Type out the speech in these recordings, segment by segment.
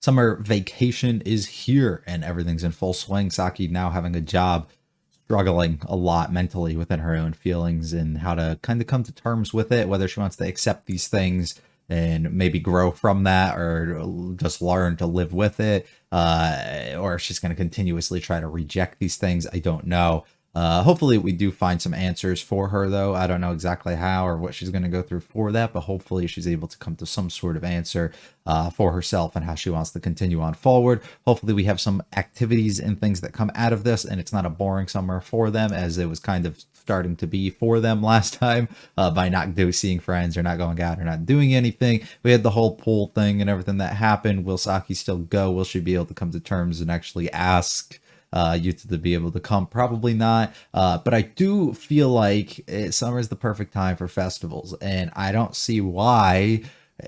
Summer vacation is here and everything's in full swing. Saki now having a job, struggling a lot mentally within her own feelings and how to kind of come to terms with it, whether she wants to accept these things and maybe grow from that or just learn to live with it, or she's going to continuously try to reject these things. I don't know. Hopefully we do find some answers for her, though. I don't know exactly how or what she's going to go through for that, but hopefully she's able to come to some sort of answer for herself and how she wants to continue on forward. Hopefully we have some activities and things that come out of this, and it's not a boring summer for them, as it was kind of starting to be for them last time by not seeing friends or not going out or not doing anything. We had the whole pool thing and everything that happened. Will Saki still go? Will she be able to come to terms and actually ask Yuta to be able to come? Probably not, but I do feel like summer is the perfect time for festivals, and I don't see why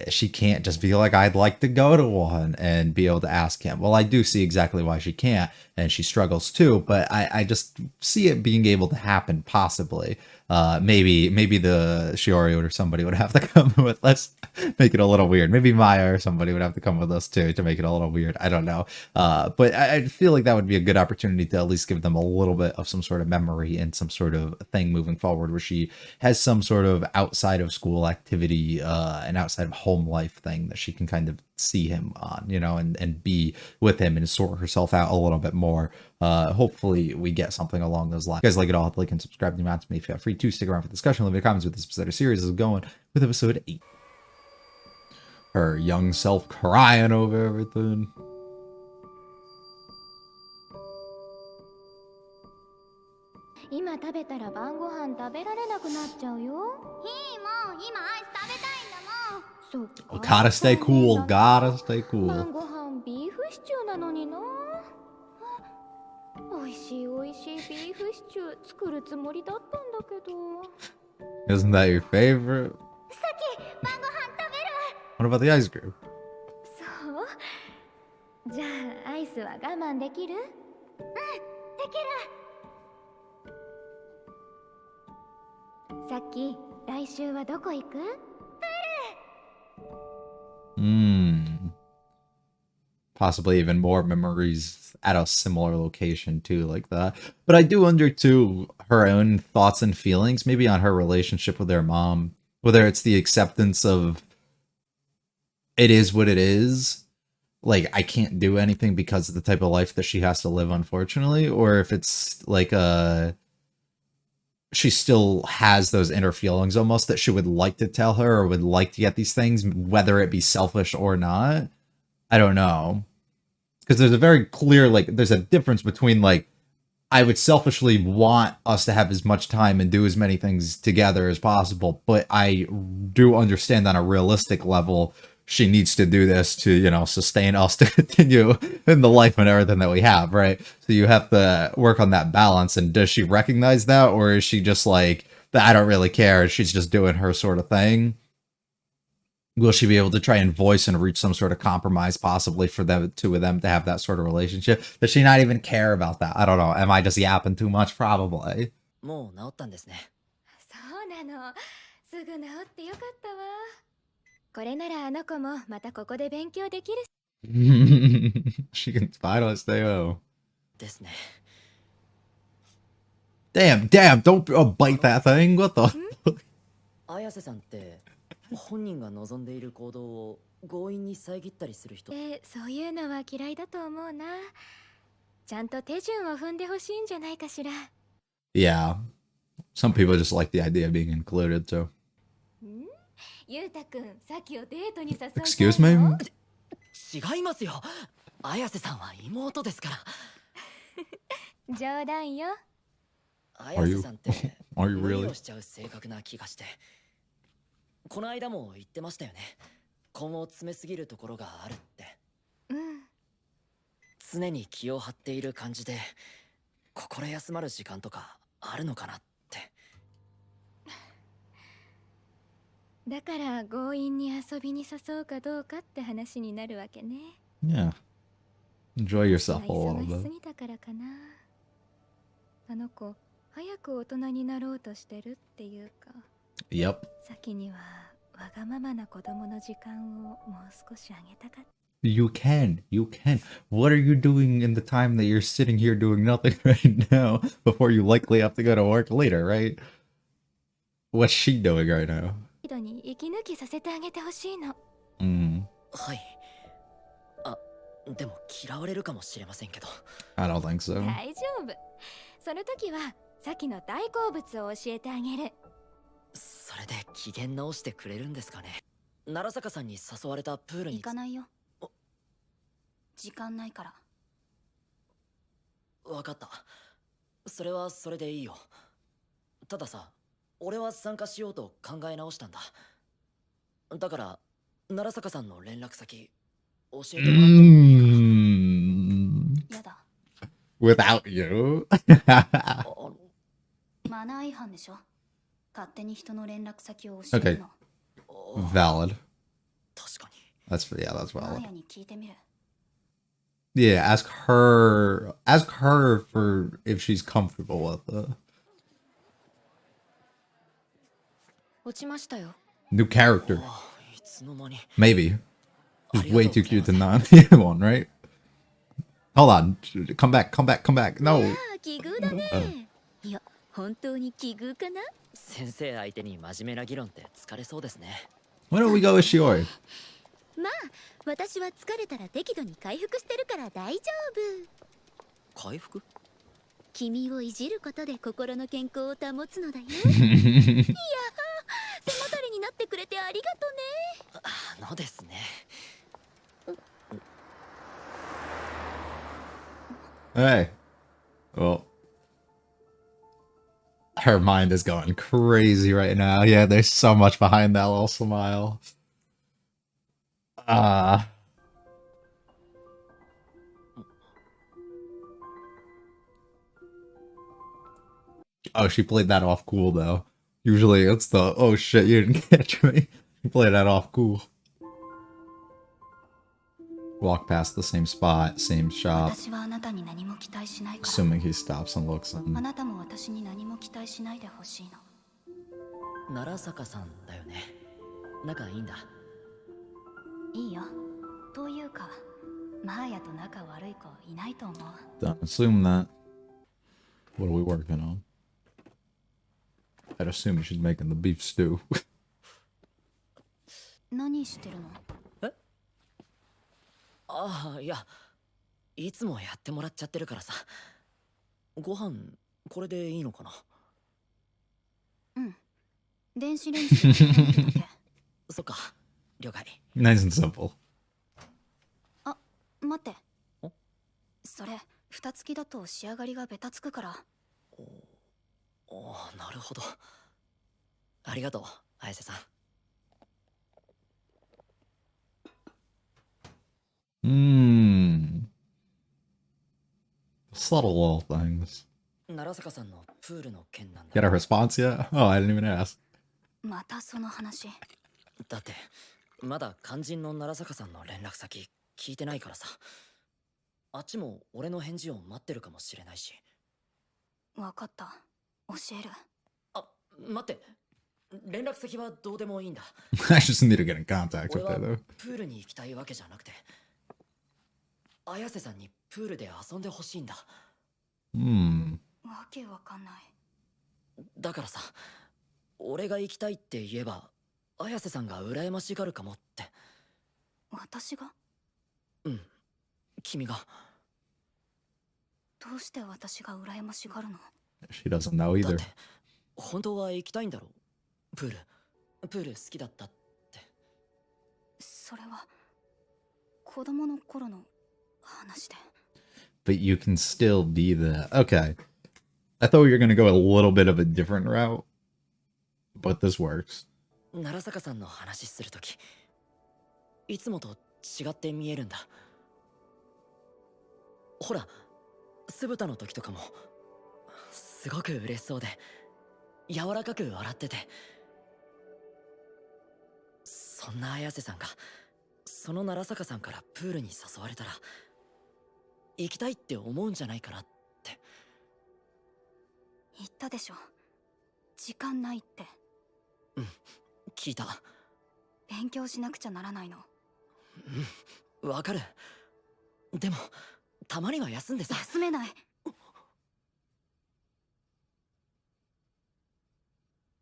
she can't just be like, I'd like to go to one, and be able to ask him. Well, I do see exactly why she can't, and she struggles too, but I just see it being able to happen, possibly. Maybe the Shiori or somebody would have to come with us, make it a little weird. Maybe Maya or somebody would have to come with us too to make it a little weird. I don't know. But I feel like that would be a good opportunity to at least give them a little bit of some sort of memory and some sort of thing moving forward where she has some sort of outside of school activity and outside of home life thing that she can kind of see him on, and be with him and sort herself out a little bit more. Hopefully we get something along those lines. If you guys like it all, hit the like and subscribe to me. If you feel free to stick around for discussion, leave me comments with this episode series is going with episode 8. Her young self crying over everything. 今食べたら晩ご飯食べられなくなっちゃうよ。いいもん、今アイス食べたいんだもん。そっか。Gotta stay cool, gotta stay cool. 晩ご飯ビーフシチューなのにな。おいしいおいしいビーフシチュー作るつもりだったんだけど。 Isn't that your favorite? さっき晩ご飯食べる。 What about the ice cream? そう。じゃあアイスは我慢できる？うん、できる。 さっき来週はどこ行く？プール。 Possibly even more memories at a similar location too, like that. But I do wonder too her own thoughts and feelings, maybe on her relationship with her mom, whether it's the acceptance of it is what it is, like I can't do anything because of the type of life that she has to live, unfortunately, or if it's like she still has those inner feelings almost that she would like to tell her or would like to get these things, whether it be selfish or not. I don't know. Because there's a very clear, there's a difference between, I would selfishly want us to have as much time and do as many things together as possible, but I do understand on a realistic level she needs to do this to, sustain us to continue in the life and everything that we have, right? So you have to work on that balance. And does she recognize that? Or is she just like, I don't really care, she's just doing her sort of thing? Will she be able to try and voice and reach some sort of compromise, possibly for them, two of them to have that sort of relationship? Does she not even care about that? I don't know. Am I just yapping too much? Probably. もう治ったんですね。そうなの。すぐ治ってよかったわ。これならあの子もまたここで勉強できる。 She can finally stay home. ですね。 Damn, don't bite that thing. What the? 綾瀬さんって本人が望んでいる行動を強引に遮ったりする人。そういうのは嫌いだと思うな。ちゃんと手順を踏んでほしいんじゃないかしら。 Yeah. Some people just like the idea of being included, too. ゆうたくん、さっきをデートに誘う。 Excuse me? 違いますよ。綾瀬さんは妹ですから。冗談よ。綾瀬さんって Are you 無理 really? をしちゃう性格な気がして。この間も言ってましたよね。根を詰めすぎるところがあるって。うん。常に気を張っている感じで心休まる時間とかあるのかなって。だから強引に遊びに誘うかどうかって話になるわけね。 Yeah. Enjoy yourself a 忙 little しす bit. ぎたからかな。あの子、早く大人になろうとしてるっていうか、 Yep. 先にはわがままな子供の時間をもう少しあげたかった。You can. You can. What are you doing in the time that you're sitting here doing nothing right now before you likely have to go to work later, right? What's she doing right now? 人に息抜きさせてあげてほしいの。Mm, はい。あ、でも嫌われるかもしれませんけど。 I don't think so. 大丈夫。その時はさきの大好物を教えてあげる。それで機嫌直してくれるんですかね。奈良坂さんに誘われたプールに行かないよ。時間ないから。わかった。それはそれでいいよ。たださ、俺は参加しようと考え直したんだ。だから奈良坂さんの連絡先教えてもらってもいいかな。Mm, やだ。without you? マナー違反でしょ。勝手に人の連絡先を教えるの。Valid. 確かに。 Yeah, that's マー valid. ヤに聞いてみる。 Yeah, ask her for if she's comfortable with it. 落ちましたよ。 New character. いつの間に。 Maybe. She's way too cute to not be one, right? Hold on. Come back, come back, come back. No. 奇遇だね。いや、本当に奇遇かな。先生相手に真面目な議論って疲れそうですね。 Why don't we go with Shiori? まあ、私は疲れたら適度に回復してるから大丈夫。回復？君をいじることで心の健康を保つのだよ。いやー、背もたれになってくれてありがとね。あのですね。 Hey. Well. Her mind is going crazy right now. Yeah, there's so much behind that little smile. Oh, she played that off cool though. Usually it's the, oh shit, you didn't catch me. You played that off cool. Walk past the same spot, same shop. 私はあなたに何も期待しないから。 Assuming he stops and looks あ in. なたも私に何も期待しないでほしいの。奈良坂さんだよね。仲いいんだ。いいよ。というか、マーヤと仲悪い子いないと思う。 Don't assume that. What are we working on? I'd assume she's making the beef stew. 何してるの？ああ、いや、いつもやってもらっちゃってるからさ。ご飯これでいいのかな。うん。電子レンジで温めるだけ。そっか、了解。 Nice and simple. あ、待ってお。それ、蓋付きだと仕上がりがベタつくから。おー、なるほど。ありがとう、綾瀬さん。Subtle little things. 奈良坂さんのプールの件なんだ。 Get a response yet? Oh, I didn't even ask. またその話。だってまだ肝心の奈良坂さんの連絡先聞いてないからさ。あっちも俺の返事を待ってるかもしれないし。わかった。教える。あ、待って。連絡先はどうでもいいんだ。 I just need to get in contact 俺 with は her though. プールに行きたいわけじゃなくて、綾瀬さんにプールで遊んでほしいんだ。わけわかんない。だからさ、俺が行きたいって言えば綾瀬さんが羨ましがるかもって。私が？うん、君が。どうして私が羨ましがるの？ She doesn't know だっ either. て本当は行きたいんだろう。プール好きだったって。それは子供の頃の話で。 But you can still be that. Okay. I thought we were going to go a little bit of a different route. But this works. 奈良坂さんの話するとき、いつもと違って見えるんだ。ほら、酢豚の時とかもすごく嬉しそうで柔らかく笑ってて、そんな綾瀬さんがその奈良坂さんからプールに誘われたら行きたいって思うんじゃないかなって。言ったでしょ。時間ないって。うん、聞いた。勉強しなくちゃならないの。わかる。でもたまには休んでさ。休めない。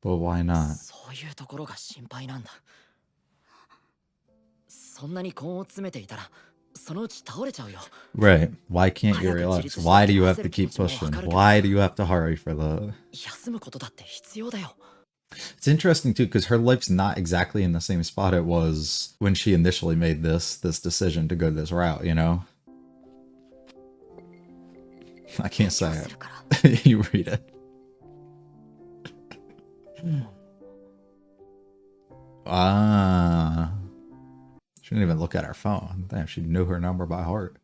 But why not? そういうところが心配なんだ。そんなに根を詰めていたらそのうち倒れちゃうよ。 Right. Why can't you relax? Why do you have to keep pushing? Why do you have to hurry for the... 休むことだって必要だよ。 It's interesting too, because her life's not exactly in the same spot it was when she initially made this decision to go this route, you know? I can't say it. You read it. Ah. She didn't even look at her phone. Damn, she knew her number by heart.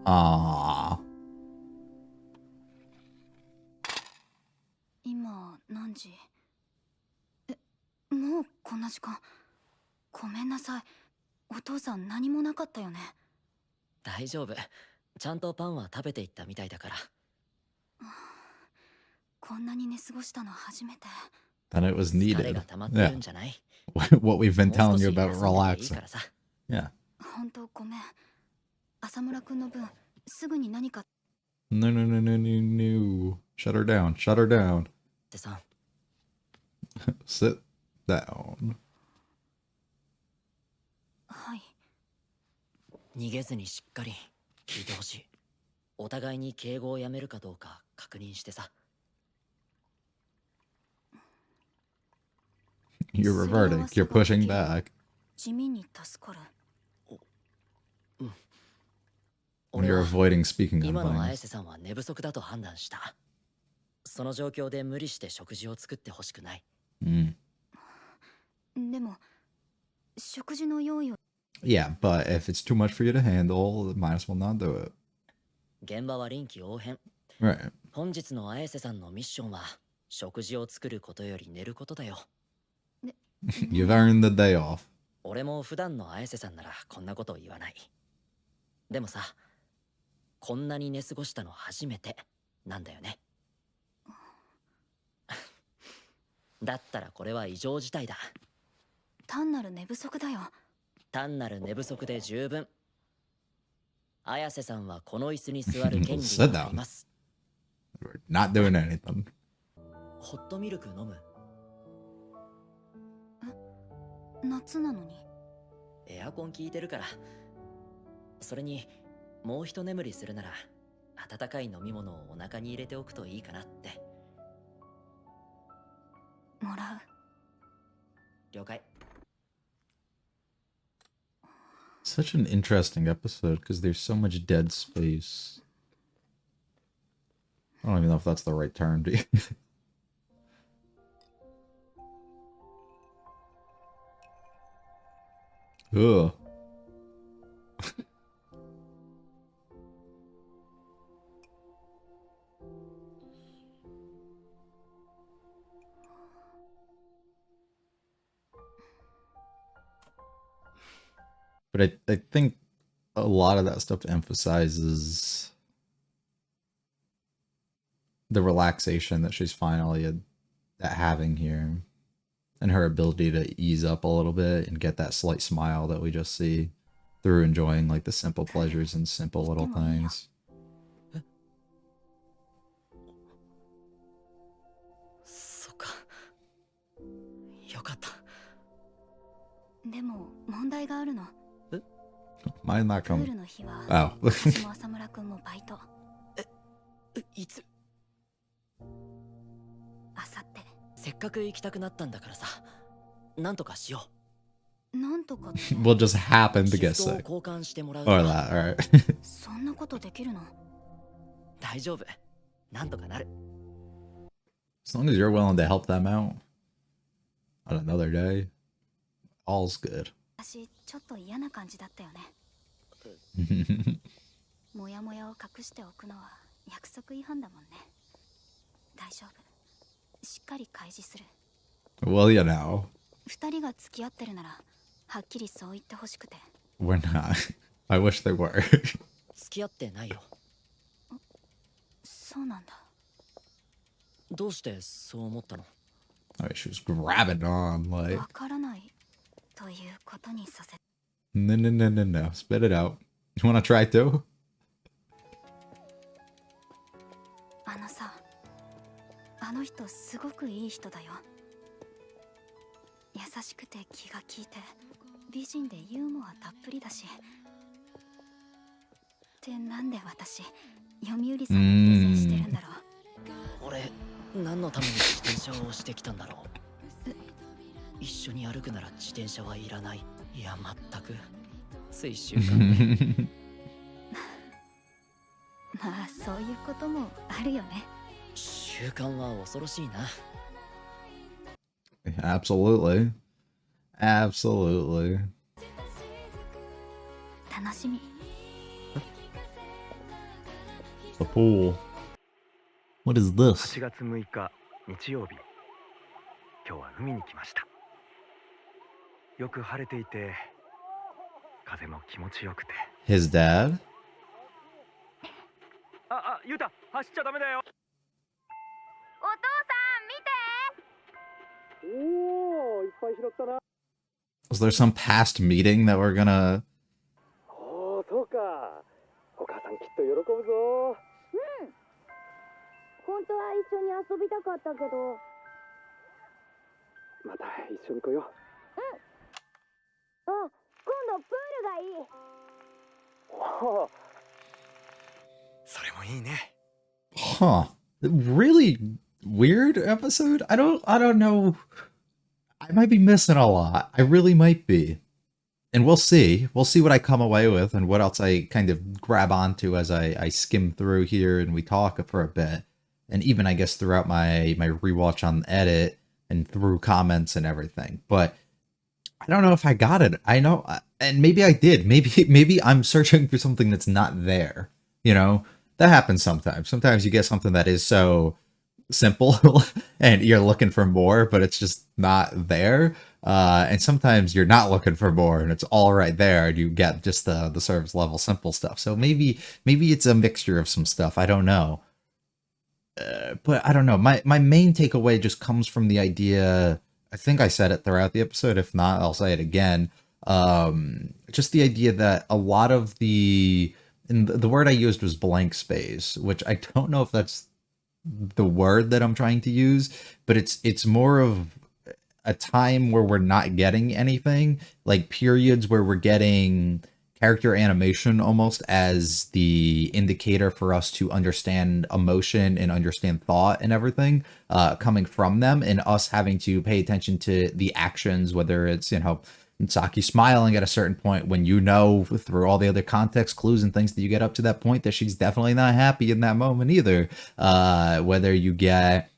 Ah. 今何時？もうこんな時間。ごめんなさい。お父さん何もなかったよね。大丈夫。ちゃんとパンは食べていったみたいだから。こんなに寝過ごしたの初めて。 Then it was 疲れ needed. が溜まってる Yeah. んじゃない？ What we've been もう telling 少 you し about 休んでていい relaxing. からさ。 Yeah. 本当ごめん。浅村くんの分すぐに何か。 No, no, no, no, no, no. Shut her down. Shut her down. ってさ、 Sit down. はい。逃げずにしっかり聞いてほしい。お互いに敬語をやめるかどうか確認してさ。 You're reverting. You're pushing back. 地味に助かる。 You're avoiding speaking on 今の綾 things. 瀬さんは寝不足だと判断した。その状況で無理して食事を作ってほしくない。 Mm. でも食事の用意を。 Yeah, but if it's too much for you to handle, might as well not do it. 現場は臨機応変。 Right. 本日の綾瀬さんのミッションは食事を作ることより寝ることだよ。 You've earned the day off. 俺も普段の綾瀬さんならこんなことを言わない。でもさ、こんなに寝過ごしたの初めてなんだよね。だったらこれは異常事態だ。単なる寝不足だよ。単なる寝不足で十分。綾瀬さんはこの椅子に座る権利 Sit があり down. ます。 We're not doing anything. ホットミルク飲む？夏なのに。エアコン効いてるから。それにもう一眠りするなら温かい飲み物をお腹に入れておくといいかなって。もらう。了解。 Such an interesting episode because there's so much dead space. I don't even know if that's the right term. Do you? Ugh. But I think a lot of that stuff emphasizes the relaxation that she's finally at having here, and her ability to ease up a little bit and get that slight smile that we just see through enjoying like the simple pleasures and simple little things. そっか。よかった。でも問題があるの。 Mine not プー coming. ルの日は Oh. 私も浅村くんもバイト。いつ？あさって。せっかく行きたくなったんだからさ、なんとかしよなんとかって。 We'll just happen う。 to シ get フトを sick. 交換してもらう Or とか。 that, alright. そんなことできるの？大丈夫。なんとかなる。 As long as you're willing to help them out on another day, all's good. 私ちょっと嫌な感じだったよね。もやもやを隠しておくのは約束違反だもんね。大丈夫。しっかり開示する。 Well, you know, 二人が付き合ってるならはっきりそう言ってほしくて。 we're not. I wish they were. 付き合ってないよ。そうなんだ。どうしてそう思ったの？ Oh, she was grabbing on, like, わからないということにさせ no, no, no, no, no. Spit it out. You want to try too? あのさ、あの人すごくいい人だよ。優しくて気が利いて美人でユーモアたっぷりだし。ってなんで私読売さんにプレゼンしてるんだろう。俺何のために自転車を押してきたんだろう。一緒に歩くなら自転車はいらない。いや全くつい習慣でまあそういうこともあるよね。習慣は恐ろしいな。 Absolutely. Absolutely. 楽しみ。 The pool. What is this? 8月6日日曜日、今日は海に来ました。よく晴れていて風も気持ちよくて。 His dad? ゆうた走っちゃダメだよ。お父さん見て。おお、いっぱい拾ったな。 Was there some past meeting that we're gonna... おお、そうか。お母さんきっと喜ぶぞ。本当は一緒に遊びたかったけど。また一緒に来よう。今度プールがいい。おお、それもいいね。 Huh. Really weird episode? I don't know. I might be missing a lot. I really might be. And we'll see. We'll see what I come away with and what else I kind of grab onto as I skim through here and we talk for a bit. And even, I guess, throughout my rewatch on edit and through comments and everything. But I don't know if I got it. I know, and maybe I did. Maybe I'm searching for something that's not there. You know, that happens sometimes. Sometimes you get something that is so simple and you're looking for more, but it's just not there. And sometimes you're not looking for more and it's all right there and you get just the service level simple stuff. So maybe it's a mixture of some stuff. I don't know. But I don't know. My main takeaway just comes from the idea. I think I said it throughout the episode. If not, I'll say it again. Just the idea that a lot of the word I used was blank space, which I don't know if that's the word that I'm trying to use, but it's more of a time where we're not getting anything, like periods where we're getting character animation almost as the indicator for us to understand emotion and understand thought and everything coming from them, and us having to pay attention to the actions, whether it's, you know, Saki smiling at a certain point when you know through all the other context clues and things that you get up to that point that she's definitely not happy in that moment either. Whether you get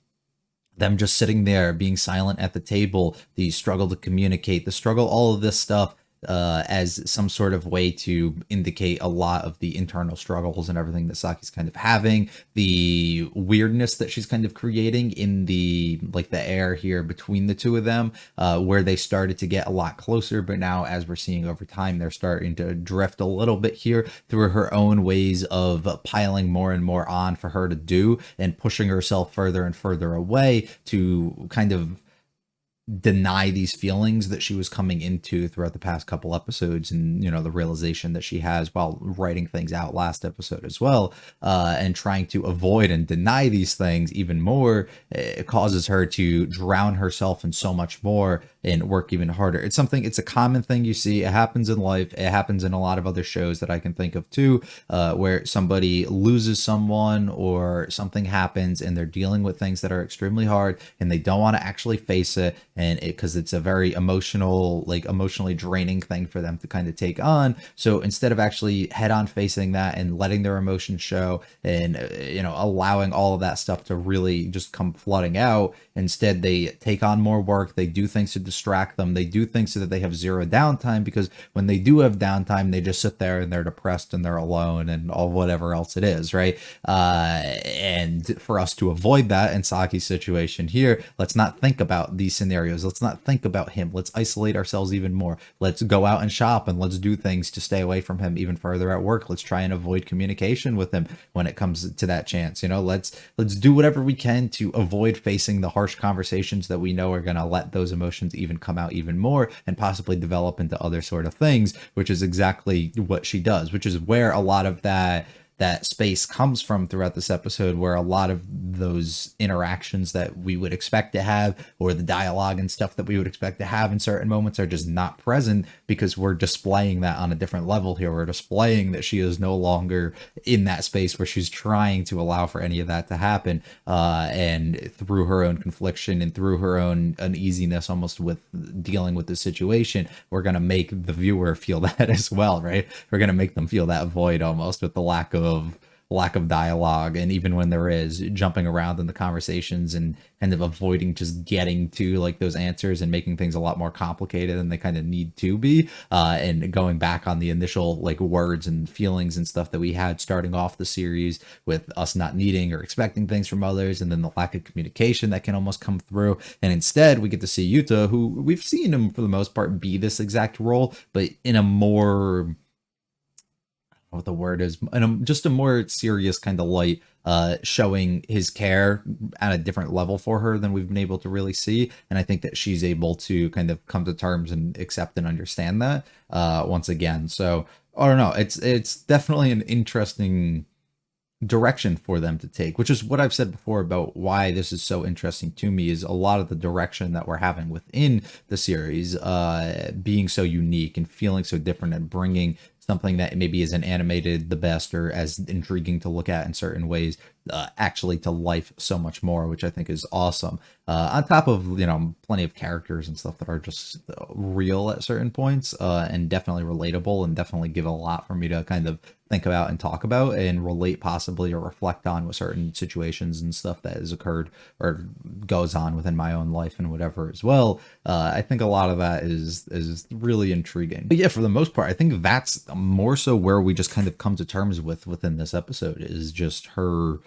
them just sitting there being silent at the table, the struggle to communicate, the struggle, all of this stuff as some sort of way to indicate a lot of the internal struggles and everything that Saki's kind of having, the weirdness that she's kind of creating in the air here between the two of them, where they started to get a lot closer, but now as we're seeing over time, they're starting to drift a little bit here through her own ways of piling more and more on for her to do and pushing herself further and further away to kind of deny these feelings that she was coming into throughout the past couple episodes, and, you know, the realization that she has while writing things out last episode as well, and trying to avoid and deny these things even more. It causes her to drown herself in so much more and work even harder. It's a common thing you see. It happens in life. It happens in a lot of other shows that I can think of too, where somebody loses someone or something happens and they're dealing with things that are extremely hard and they don't want to actually face it, and because it's a very emotionally draining thing for them to kind of take on. So instead of actually head on facing that and letting their emotions show and, you know, allowing all of that stuff to really just come flooding out, instead they take on more work. They do things to distract them. They do things so that they have zero downtime, because when they do have downtime, they just sit there and they're depressed and they're alone and all whatever else it is, right? And for us to avoid that in Saki's situation here, let's not think about these scenarios scenarios. Let's not think about him. Let's isolate ourselves even more. Let's go out and shop, and let's do things to stay away from him even further at work. Let's try and avoid communication with him when it comes to that chance. Let's do whatever we can to avoid facing the harsh conversations that we know are going to let those emotions even come out even more and possibly develop into other sort of things, which is exactly what she does, which is where a lot of that space comes from throughout this episode, where a lot of those interactions that we would expect to have, or the dialogue and stuff that we would expect to have in certain moments, are just not present, because we're displaying that on a different level here. We're displaying that she is no longer in that space where she's trying to allow for any of that to happen, and through her own confliction and through her own uneasiness almost with dealing with the situation, we're going to make the viewer feel that as well, right? We're going to make them feel that void almost with the lack of dialogue, and even when there is, jumping around in the conversations and kind of avoiding just getting to like those answers and making things a lot more complicated than they kind of need to be, and going back on the initial like words and feelings and stuff that we had starting off the series, with us not needing or expecting things from others, and then the lack of communication that can almost come through. And instead we get to see Yuta, who we've seen him for the most part be this exact role, but in a more, what the word is, and just a more serious kind of light, showing his care at a different level for her than we've been able to really see. And I think that she's able to kind of come to terms and accept and understand that once again. So I don't know, it's definitely an interesting direction for them to take, which is what I've said before about why this is so interesting to me, is a lot of the direction that we're having within the series being so unique and feeling so different, and bringing something that maybe isn't animated the best or as intriguing to look at in certain ways actually to life so much more, which I think is awesome. On top of, plenty of characters and stuff that are just real at certain points, and definitely relatable, and definitely give a lot for me to kind of think about and talk about and relate possibly or reflect on with certain situations and stuff that has occurred or goes on within my own life and whatever as well. I think a lot of that is really intriguing. But yeah, for the most part, I think that's more so where we just kind of come to terms with within this episode, is just her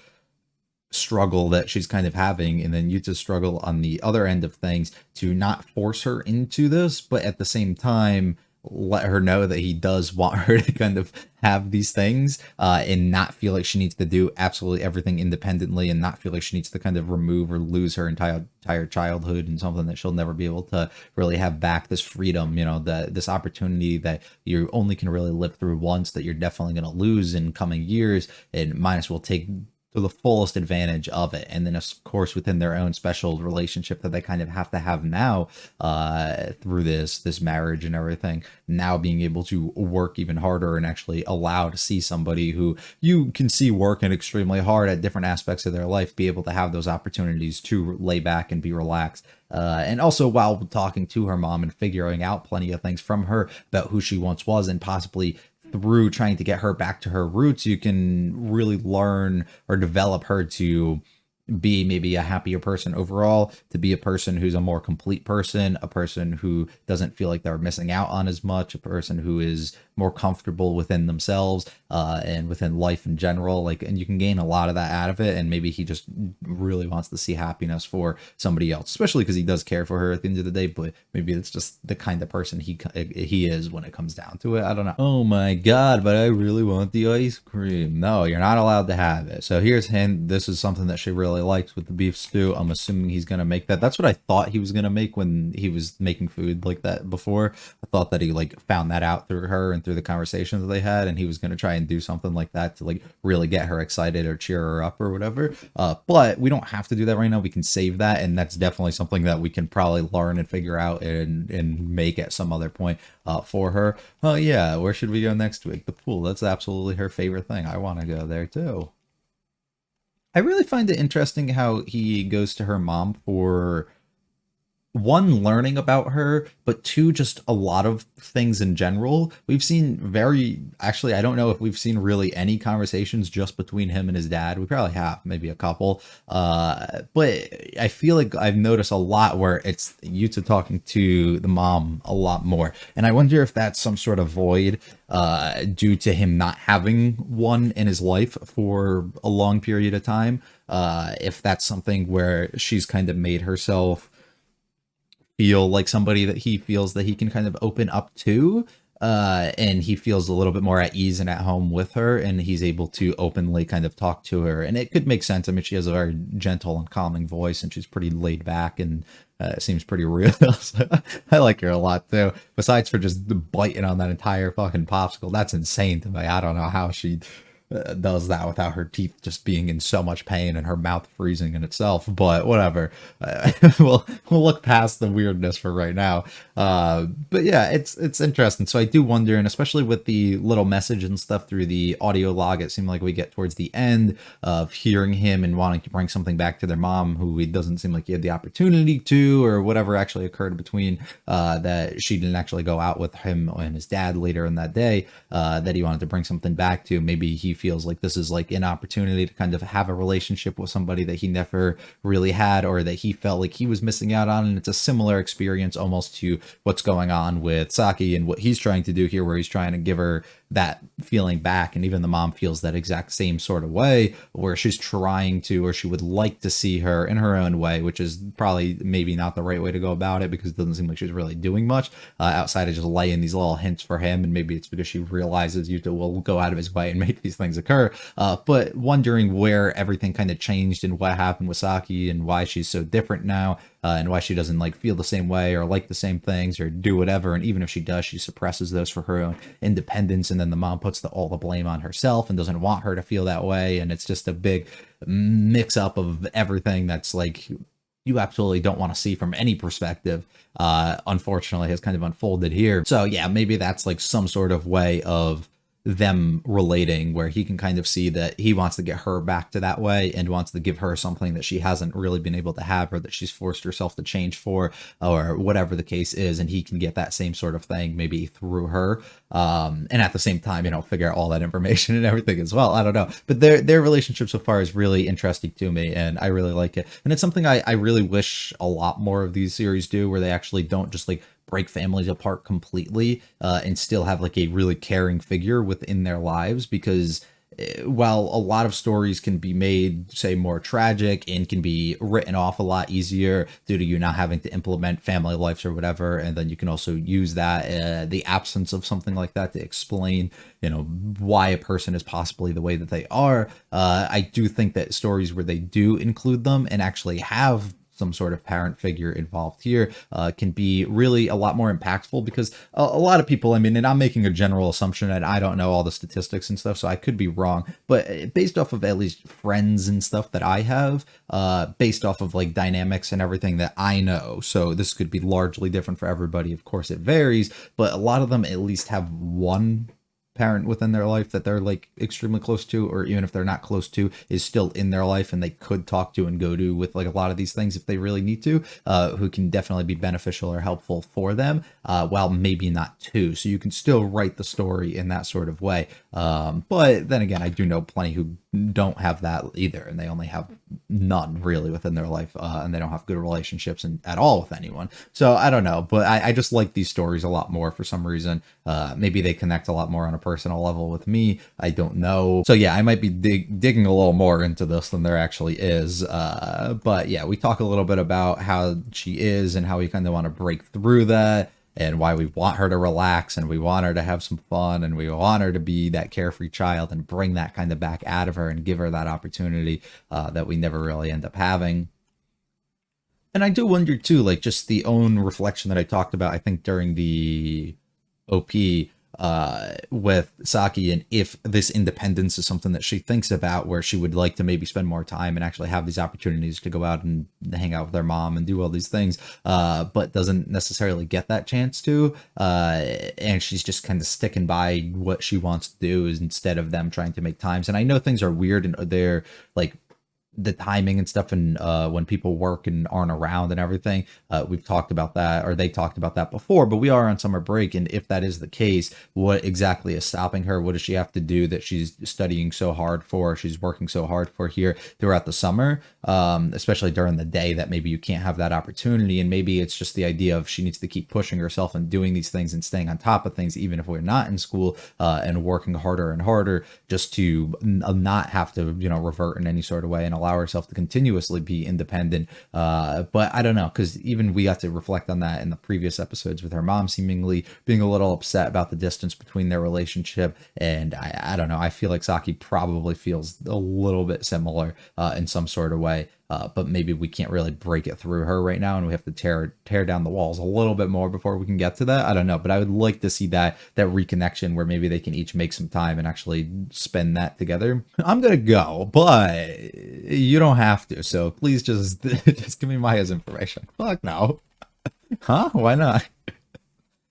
struggle that she's kind of having, and then Yuta's struggle on the other end of things to not force her into this, but at the same time let her know that he does want her to kind of have these things, and not feel like she needs to do absolutely everything independently, and not feel like she needs to kind of remove or lose her entire childhood and something that she'll never be able to really have back. This freedom, this opportunity that you only can really live through once, that you're definitely going to lose in coming years, and might as well take to the fullest advantage of it. And then of course within their own special relationship that they kind of have to have now, through this marriage and everything, now being able to work even harder and actually allow to see somebody who you can see working extremely hard at different aspects of their life, be able to have those opportunities to lay back and be relaxed. And also while talking to her mom and figuring out plenty of things from her about who she once was, and possibly through trying to get her back to her roots, you can really learn or develop her to be maybe a happier person overall, to be a person who's a more complete person, a person who doesn't feel like they're missing out on as much, a person who is more comfortable within themselves, and within life in general. And you can gain a lot of that out of it. And maybe he just really wants to see happiness for somebody else, especially because he does care for her at the end of the day. But maybe it's just the kind of person he is when it comes down to it. I don't know. Oh my god, but I really want the ice cream. No, you're not allowed to have it. So here's hint. This is something that she really likes with the beef stew. I'm assuming he's gonna make that. That's what I thought he was gonna make when he was making food like that before. I thought that he found that out through her and through the conversations that they had, and he was going to try and do something like that to really get her excited or cheer her up or whatever. But we don't have to do that right now. We can save that, and that's definitely something that we can probably learn and figure out and make at some other point for her. Oh yeah, where should we go next week? The pool. That's absolutely her favorite thing. I want to go there too. I really find it interesting how he goes to her mom for, one, learning about her, but two, just a lot of things in general. We've seen actually, I don't know if we've seen really any conversations just between him and his dad. We probably have, maybe a couple. But I feel like I've noticed a lot where it's Yuta talking to the mom a lot more. And I wonder if that's some sort of void due to him not having one in his life for a long period of time. If that's something where she's kind of made herself feel like somebody that he feels that he can kind of open up to. And he feels a little bit more at ease and at home with her, and he's able to openly kind of talk to her. And it could make sense. I mean, she has a very gentle and calming voice, and she's pretty laid back, and seems pretty real. So I like her a lot too. Besides for just biting on that entire fucking popsicle, that's insane to me. I don't know how she does that without her teeth just being in so much pain and her mouth freezing in itself, but whatever. We'll look past the weirdness for right now. But yeah, it's interesting. So I do wonder, and especially with the little message and stuff through the audio log, it seemed like we get towards the end of hearing him and wanting to bring something back to their mom, who he doesn't seem like he had the opportunity to, or whatever actually occurred between that she didn't actually go out with him and his dad later in that day, that he wanted to bring something back to. Maybe he feels like this is like an opportunity to kind of have a relationship with somebody that he never really had, or that he felt like he was missing out on. And it's a similar experience almost to what's going on with Saki and what he's trying to do here, where he's trying to give her that feeling back. And even the mom feels that exact same sort of way, where she's trying to, or she would like to see her in her own way, which is probably maybe not the right way to go about it, because it doesn't seem like she's really doing much outside of just laying these little hints for him. And maybe it's because she realizes Yuta will go out of his way and make these things occur. But wondering where everything kind of changed and what happened with Saki and why she's so different now, and why she doesn't like feel the same way or like the same things or do whatever. And even if she does, she suppresses those for her own independence. And then the mom puts all the blame on herself and doesn't want her to feel that way. And it's just a big mix up of everything that's like you absolutely don't want to see from any perspective, unfortunately has kind of unfolded here. So yeah, maybe that's like some sort of way of them relating, where he can kind of see that he wants to get her back to that way and wants to give her something that she hasn't really been able to have, or that she's forced herself to change for, or whatever the case is. And he can get that same sort of thing maybe through her, and at the same time, figure out all that information and everything as well. I don't know, but their relationship so far is really interesting to me, and I really like it. And it's something I really wish a lot more of these series do, where they actually don't just like break families apart completely, and still have like a really caring figure within their lives. Because while a lot of stories can be made, say, more tragic and can be written off a lot easier due to you not having to implement family lives or whatever, and then you can also use that, the absence of something like that, to explain why a person is possibly the way that they are. I do think that stories where they do include them and actually have some sort of parent figure involved here can be really a lot more impactful, because a lot of people, and I'm making a general assumption, and I don't know all the statistics and stuff, so I could be wrong, but based off of at least friends and stuff that I have, based off of like dynamics and everything that I know, so this could be largely different for everybody, of course it varies, but a lot of them at least have one parent within their life that they're like extremely close to, or even if they're not close to, is still in their life and they could talk to and go to with like a lot of these things if they really need to, who can definitely be beneficial or helpful for them, while maybe not too. So you can still write the story in that sort of way. But then again, I do know plenty who don't have that either, and they only have none really within their life, and they don't have good relationships at all with anyone. So I don't know, but I just like these stories a lot more for some reason. Maybe they connect a lot more on a personal level with me. I don't know. So yeah, I might be digging a little more into this than there actually is. But yeah, we talk a little bit about how she is and how we kind of want to break through that, and why we want her to relax, and we want her to have some fun, and we want her to be that carefree child and bring that kind of back out of her and give her that opportunity that we never really end up having. And I do wonder too, like just the own reflection that I talked about, I think during the OP, with Saki, and if this independence is something that she thinks about, where she would like to maybe spend more time and actually have these opportunities to go out and hang out with their mom and do all these things, but doesn't necessarily get that chance to, and she's just kind of sticking by what she wants to do instead of them trying to make times. And I know things are weird and they're like the timing and stuff, and when people work and aren't around and everything, we've talked about that, or they talked about that before, but we are on summer break. And if that is the case, what exactly is stopping her? What does she have to do that she's studying so hard for, she's working so hard for here throughout the summer, especially during the day, that maybe you can't have that opportunity? And maybe it's just the idea of she needs to keep pushing herself and doing these things and staying on top of things, even if we're not in school, and working harder and harder just to not have to revert in any sort of way. And a allow herself to continuously be independent. But I don't know, because even we got to reflect on that in the previous episodes with her mom seemingly being a little upset about the distance between their relationship. And I don't know, I feel like Saki probably feels a little bit similar in some sort of way. But maybe we can't really break it through her right now, and we have to tear down the walls a little bit more before we can get to that. I don't know, but I would like to see that reconnection where maybe they can each make some time and actually spend that together. I'm gonna go, but you don't have to. So please just just give me Maya's information. Fuck no, huh? Why not?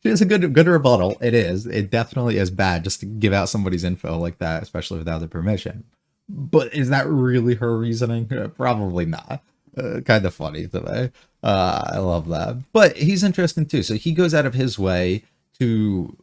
It's a good rebuttal. It is. It definitely is bad just to give out somebody's info like that, especially without their permission. But is that really her reasoning? Probably not. Kind of funny to me. I love that. But he's interesting too. So he goes out of his way to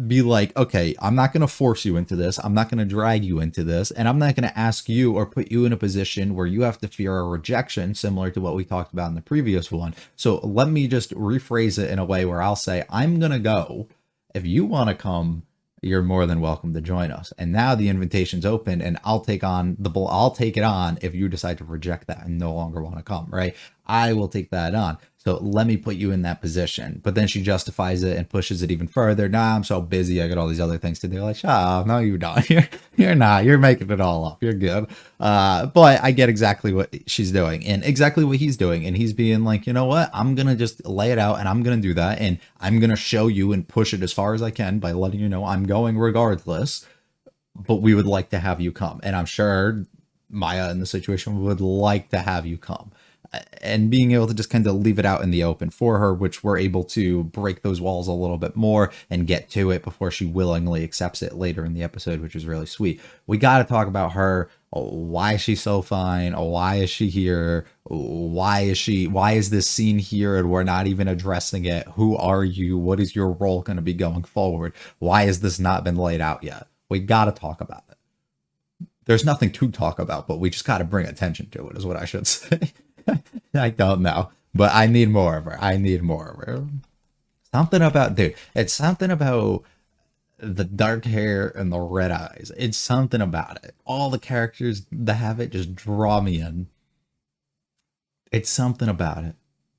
be like, okay, I'm not going to force you into this. I'm not going to drag you into this. And I'm not going to ask you or put you in a position where you have to fear a rejection, similar to what we talked about in the previous one. So let me just rephrase it in a way where I'll say, I'm going to go. If you want to come, you're more than welcome to join us. And now the invitation's open, and I'll take it on if you decide to reject that and no longer want to come, right? I will take that on. So let me put you in that position. But then she justifies it and pushes it even further. Nah, I'm so busy. I got all these other things to do. Like, shut up. No, you don't. You're not. You're making it all up. You're good. But I get exactly what she's doing and exactly what he's doing. And he's being like, you know what? I'm going to just lay it out, and I'm going to do that. And I'm going to show you and push it as far as I can by letting you know I'm going regardless. But we would like to have you come. And I'm sure Maya in the situation would like to have you come. And being able to just kind of leave it out in the open for her, which we're able to break those walls a little bit more and get to it before she willingly accepts it later in the episode, which is really sweet. We got to talk about her. Why is she so fine? Why is she here? Why is this scene here and we're not even addressing it? Who are you? What is your role going to be going forward? Why has this not been laid out yet? We got to talk about it. There's nothing to talk about, but we just got to bring attention to it, is what I should say. I don't know, but I need more of her. I need more of her. Something about, dude, it's something about the dark hair and the red eyes. It's something about it. All the characters that have it just draw me in. It's something about it.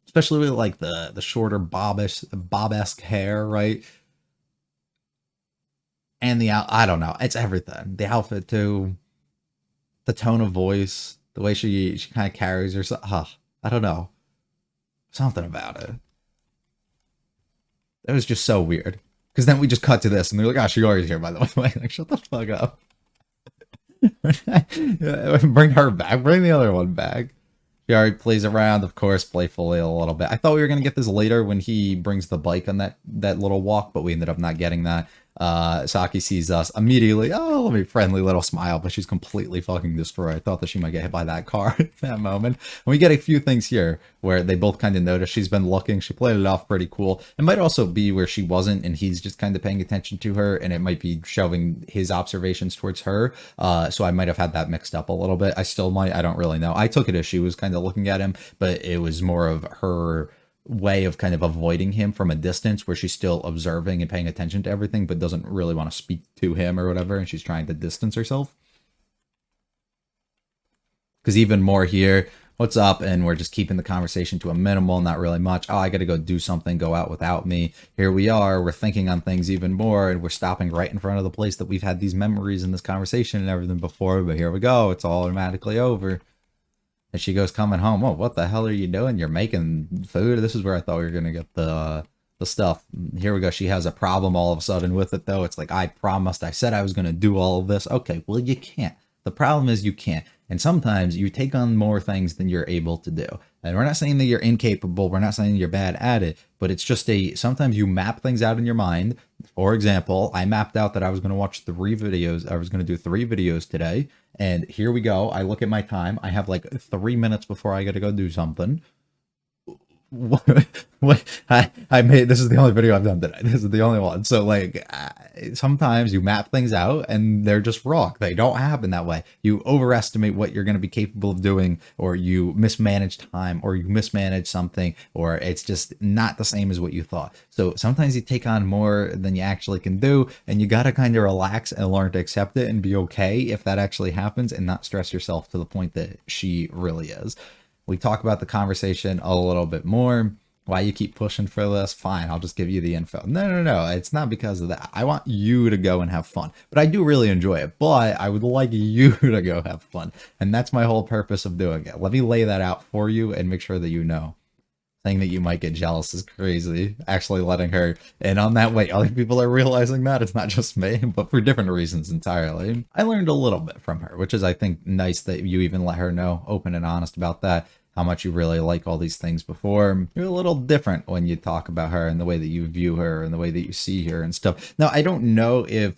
Especially with like the shorter bob-esque hair, right? And I don't know. It's everything. The outfit too. The tone of voice. The way she kind of carries herself. I don't know. Something about it. It was just so weird. Because then we just cut to this and they're like, oh, she already here, by the way. Like, shut the fuck up. Bring her back. Bring the other one back. She already plays around, of course, playfully a little bit. I thought we were going to get this later when he brings the bike on that little walk, but we ended up not getting that. Saki sees us immediately. Oh, let me friendly little smile, but she's completely fucking destroyed. I thought that she might get hit by that car at that moment. And we get a few things here where they both kind of notice she's been looking. She played it off pretty cool. It might also be where she wasn't and he's just kind of paying attention to her, and it might be showing his observations towards her. So I might have had that mixed up a little bit. I still might. I don't really know. I took it as she was kind of looking at him, but it was more of her way of kind of avoiding him from a distance, where she's still observing and paying attention to everything but doesn't really want to speak to him or whatever, and she's trying to distance herself. Because even more here, what's up, and we're just keeping the conversation to a minimal, not really much. Oh, I gotta go do something, go out without me. Here we are, we're thinking on things even more, and we're stopping right in front of the place that we've had these memories in this conversation and everything before, but here we go, it's all automatically over. And she goes coming home. Oh, what the hell are you doing? You're making food? This is where I thought we were going to get the stuff. Here we go. She has a problem all of a sudden with it, though. It's like, I promised. I said I was going to do all of this. Okay, well, you can't. The problem is you can't. And sometimes you take on more things than you're able to do. And we're not saying that you're incapable. We're not saying you're bad at it. But it's just sometimes you map things out in your mind. For example, I mapped out that I was going to watch 3 videos. I was going to do 3 videos today. And here we go. I look at my time. I have like 3 minutes before I got to go do something. what I made, this is the only video I've done today. This is the only one. So like sometimes you map things out and they're just wrong. They don't happen that way. You overestimate what you're going to be capable of doing, or you mismanage time, or you mismanage something, or it's just not the same as what you thought. So sometimes you take on more than you actually can do, and you got to kind of relax and learn to accept it and be okay if that actually happens, and not stress yourself to the point that she really is. We talk about the conversation a little bit more. Why you keep pushing for this? Fine, I'll just give you the info. No. It's not because of that. I want you to go and have fun. But I do really enjoy it. But I would like you to go have fun. And that's my whole purpose of doing it. Let me lay that out for you and make sure that you know. Saying that you might get jealous is crazy. Actually letting her in on that way. Other people are realizing that. It's not just me, but for different reasons entirely. I learned a little bit from her, which is, I think, nice that you even let her know, open and honest about that. How much you really like all these things before. You're a little different when you talk about her and the way that you view her and the way that you see her and stuff. Now, I don't know if...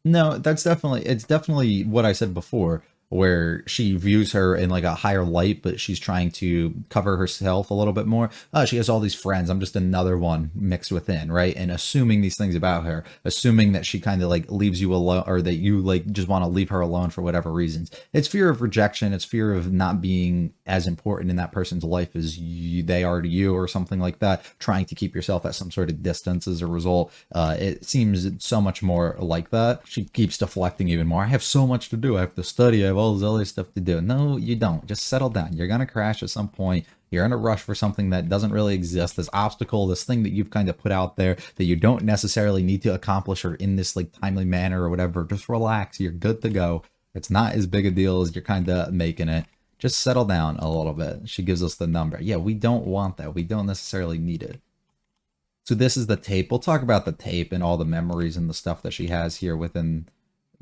No, it's definitely what I said before, where she views her in like a higher light, but she's trying to cover herself a little bit more. She has all these friends. I'm just another one mixed within, right? And assuming these things about her, assuming that she kind of like leaves you alone, or that you like just want to leave her alone for whatever reasons. It's fear of rejection. It's fear of not being as important in that person's life as they are to you, or something like that. Trying to keep yourself at some sort of distance as a result. It seems so much more like that. She keeps deflecting even more. I have so much to do. I have to study. I have all this other stuff to do. No, you don't. Just settle down. You're going to crash at some point. You're in a rush for something that doesn't really exist. This obstacle, this thing that you've kind of put out there that you don't necessarily need to accomplish or in this like timely manner or whatever. Just relax. You're good to go. It's not as big a deal as you're kind of making it. Just settle down a little bit. She gives us the number. Yeah, we don't want that. We don't necessarily need it. So this is the tape. We'll talk about the tape and all the memories and the stuff that she has here within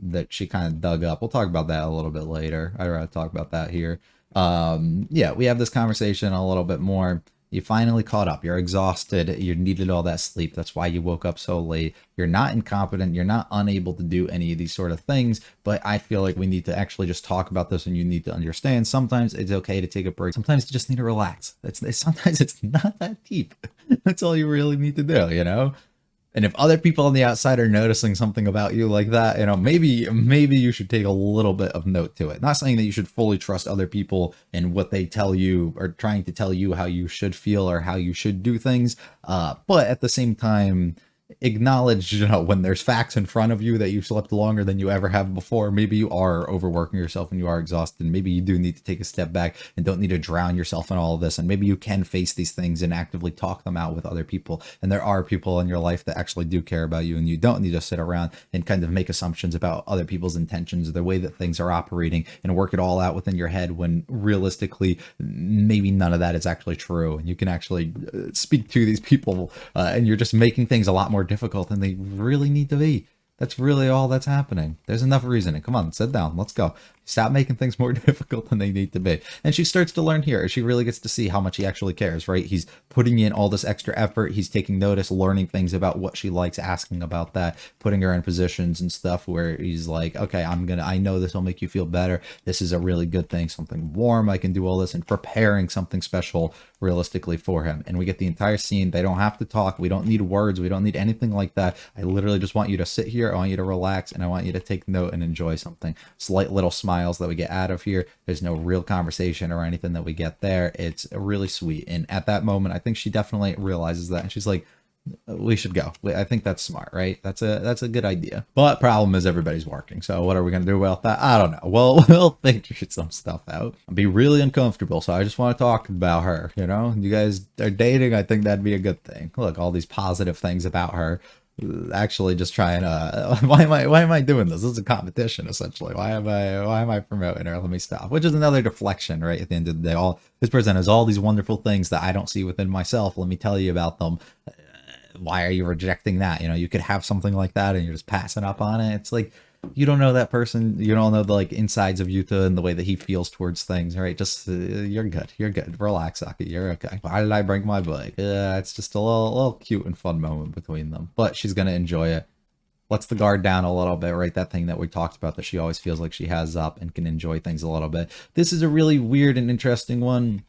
that she kind of dug up. We'll talk about that a little bit later. I'd rather talk about that here. Yeah, we have this conversation a little bit more. You finally caught up. You're exhausted. You needed all that sleep. That's why you woke up so late. You're not incompetent. You're not unable to do any of these sort of things. But I feel like we need to actually just talk about this, and you need to understand sometimes it's okay to take a break. Sometimes you just need to relax. Sometimes it's not that deep. That's all you really need to do, you know? And if other people on the outside are noticing something about you like that, you know, maybe you should take a little bit of note to it. Not saying that you should fully trust other people and what they tell you or trying to tell you how you should feel or how you should do things. But at the same time, acknowledge, you know, when there's facts in front of you that you slept longer than you ever have before. Maybe you are overworking yourself and you are exhausted. Maybe you do need to take a step back and don't need to drown yourself in all of this. And maybe you can face these things and actively talk them out with other people. And there are people in your life that actually do care about you, and you don't need to sit around and kind of make assumptions about other people's intentions, the way that things are operating, and work it all out within your head when realistically maybe none of that is actually true. And you can actually speak to these people and you're just making things a lot more difficult than they really need to be. That's really all that's happening. There's enough reasoning. Come on, sit down. Let's go. Stop making things more difficult than they need to be. And she starts to learn here. She really gets to see how much he actually cares, right? He's putting in all this extra effort. He's taking notice, learning things about what she likes, asking about that, putting her in positions and stuff where he's like, okay, I know this will make you feel better. This is a really good thing, something warm. I can do all this, and preparing something special realistically for him. And we get the entire scene. They don't have to talk. We don't need words. We don't need anything like that. I literally just want you to sit here. I want you to relax, and I want you to take note and enjoy something. Slight little smiles that we get out of here. There's no real conversation or anything that we get there. It's really sweet. And at that moment, I think she definitely realizes that, and she's like, we should go. I think that's smart, right? That's a good idea. But problem is everybody's working. So what are we going to do about that? I don't know. Well, we'll figure some stuff out. I'll be really uncomfortable. So I just want to talk about her. You know, you guys are dating. I think that'd be a good thing. Look, all these positive things about her. Actually just trying to why am I doing this? This is a competition essentially. Why am I promoting her? Let me stop. Which is another deflection, right? At the end of the day, all this person has all these wonderful things that I don't see within myself. Let me tell you about them. Why are you rejecting that? You know, you could have something like that and you're just passing up on it. It's like, you don't know that person. You don't know the like insides of Yuta and the way that he feels towards things, right? Just you're good. Relax, Saki. You're okay. Why did I break my bike? It's just a little cute and fun moment between them. But she's gonna enjoy it. Lets the guard down a little bit, right? That thing that we talked about that she always feels like she has up and can enjoy things a little bit. This is a really weird and interesting one.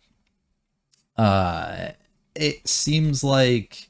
it seems like,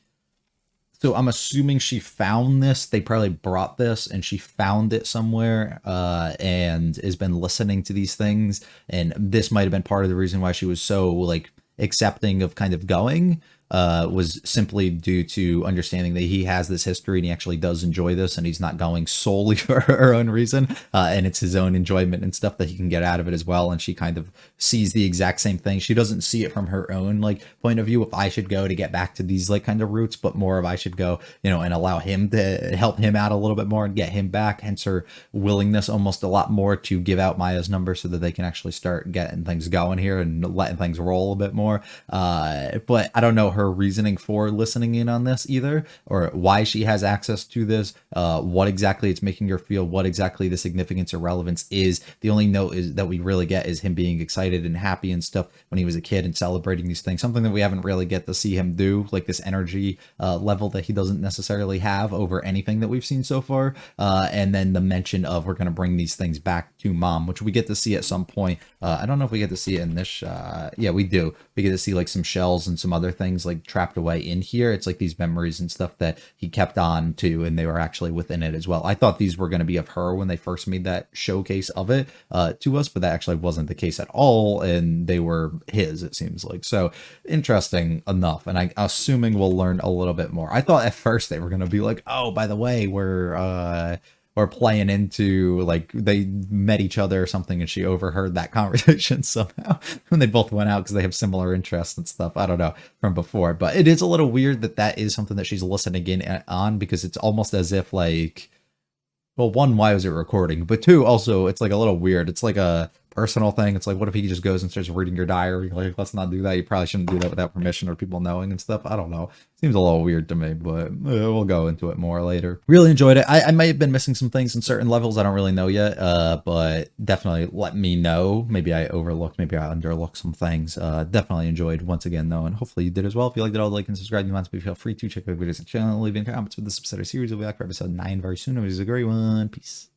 so I'm assuming she found this. They probably brought this and she found it somewhere, and has been listening to these things. And this might have been part of the reason why she was so like accepting of kind of going, was simply due to understanding that he has this history and he actually does enjoy this, and he's not going solely for her own reason, and it's his own enjoyment and stuff that he can get out of it as well. And she kind of sees the exact same thing. She doesn't see it from her own like point of view, if I should go to get back to these like kind of roots, but more of I should go, you know, and allow him to help him out a little bit more and get him back. Hence her willingness almost a lot more to give out Maya's number so that they can actually start getting things going here and letting things roll a bit more. But I don't know her reasoning for listening in on this either, or why she has access to this, what exactly it's making her feel, what exactly the significance or relevance is. The only note is that we really get is him being excited and happy and stuff when he was a kid and celebrating these things, something that we haven't really get to see him do, like this energy level that he doesn't necessarily have over anything that we've seen so far. And then the mention of we're going to bring these things back to mom, which we get to see at some point. I don't know if we get to see it in this shot. Yeah, we do. We get to see like some shells and some other things like trapped away in here. It's like these memories and stuff that he kept on to, and they were actually within it as well. I thought these were going to be of her when they first made that showcase of it to us, but that actually wasn't the case at all, and they were his, it seems like. So interesting enough, and I'm assuming we'll learn a little bit more. I thought at first they were going to be like, oh, by the way, we're playing into like they met each other or something and she overheard that conversation somehow when they both went out because they have similar interests and stuff. I don't know, from before, but it is a little weird that that is something that she's listening in on, because it's almost as if like, well, one, why was it recording? But two, also, it's like a little weird. It's like a personal thing. It's like, what if he just goes and starts reading your diary? Like, let's not do that. You probably shouldn't do that without permission or people knowing and stuff. I don't know. Seems a little weird to me, but we'll go into it more later. Really enjoyed it. I might have been missing some things in certain levels. I don't really know yet, but definitely let me know. Maybe I overlooked, maybe I underlooked some things. Definitely enjoyed once again, though, and hopefully you did as well. If you liked it, all like and subscribe. You want to feel free to check out videos and channel, leave in comments with the Stepsister series. We'll be back for episode 9 very soon. It was a great one. Peace.